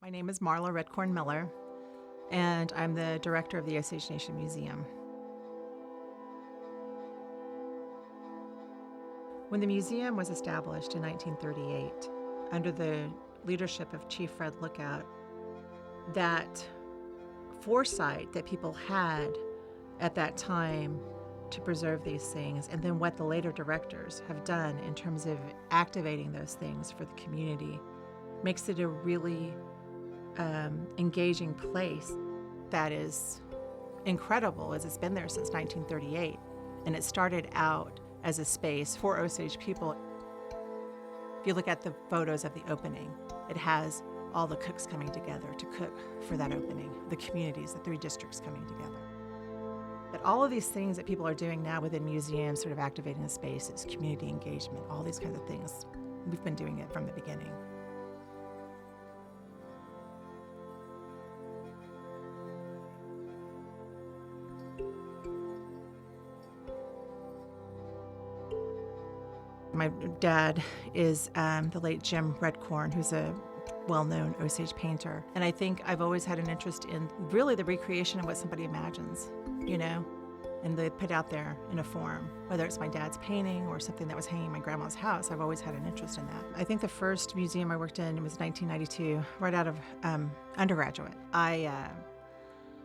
My name is Marla Redcorn Miller, and I'm the director of the Osage Nation Museum. When the museum was established in 1938, under the leadership of Chief Fred Lookout, that foresight that people had at that time to preserve these things, and then what the later directors have done in terms of activating those things for the community, makes it a really engaging place that is incredible, as it's been there since 1938. And it started out as a space for Osage people. If you look at the photos of the opening, it has all the cooks coming together to cook for that opening, the communities, the 3 districts coming together. But all of these things that people are doing now within museums, sort of activating the spaces, community engagement, all these kinds of things, we've been doing it from the beginning. My dad is the late Jim Redcorn, who's a well-known Osage painter. And I think I've always had an interest in really the recreation of what somebody imagines, and they put out there in a form. Whether it's my dad's painting or something that was hanging in my grandma's house, I've always had an interest in that. I think the first museum I worked in was 1992, right out of undergraduate. I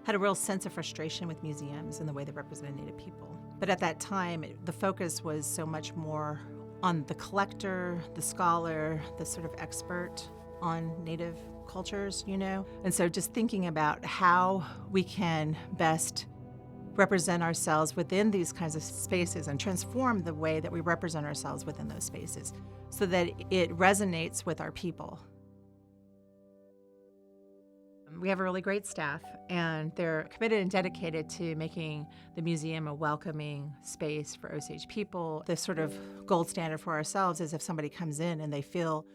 had a real sense of frustration with museums and the way they represented Native people. But at that time, the focus was so much more on the collector, the scholar, the sort of expert on Native cultures, And so just thinking about how we can best represent ourselves within these kinds of spaces and transform the way that we represent ourselves within those spaces so that it resonates with our people. We have a really great staff, and they're committed and dedicated to making the museum a welcoming space for Osage people. The sort of gold standard for ourselves is if somebody comes in and they feel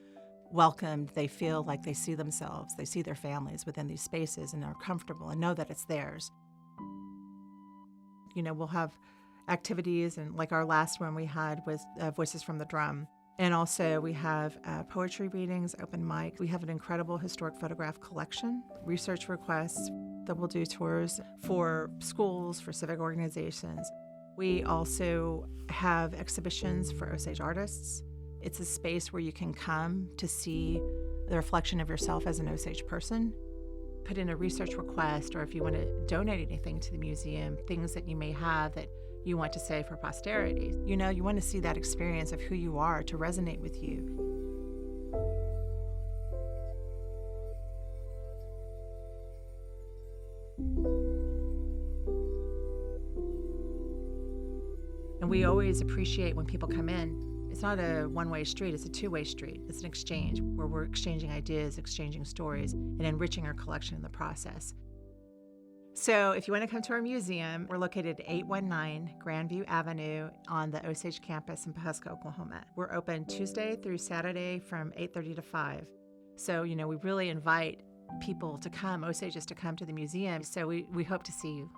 welcomed, they feel like they see themselves, they see their families within these spaces and are comfortable and know that it's theirs. We'll have activities, and like our last one we had was Voices from the Drum. And also we have poetry readings, open mic. We have an incredible historic photograph collection, research requests, that we'll do tours for schools, for civic organizations. We also have exhibitions for Osage artists. It's a space where you can come to see the reflection of yourself as an Osage person. Put in a research request, or if you want to donate anything to the museum, things that you may have that you want to say for posterity. You want to see that experience of who you are to resonate with you. And we always appreciate when people come in. It's not a one-way street, it's a two-way street. It's an exchange where we're exchanging ideas, exchanging stories, and enriching our collection in the process. So if you want to come to our museum, we're located at 819 Grandview Avenue on the Osage campus in Pawhuska, Oklahoma. We're open Tuesday through Saturday from 8:30 to 5. So, we really invite people to come, Osages to come to the museum. So we hope to see you.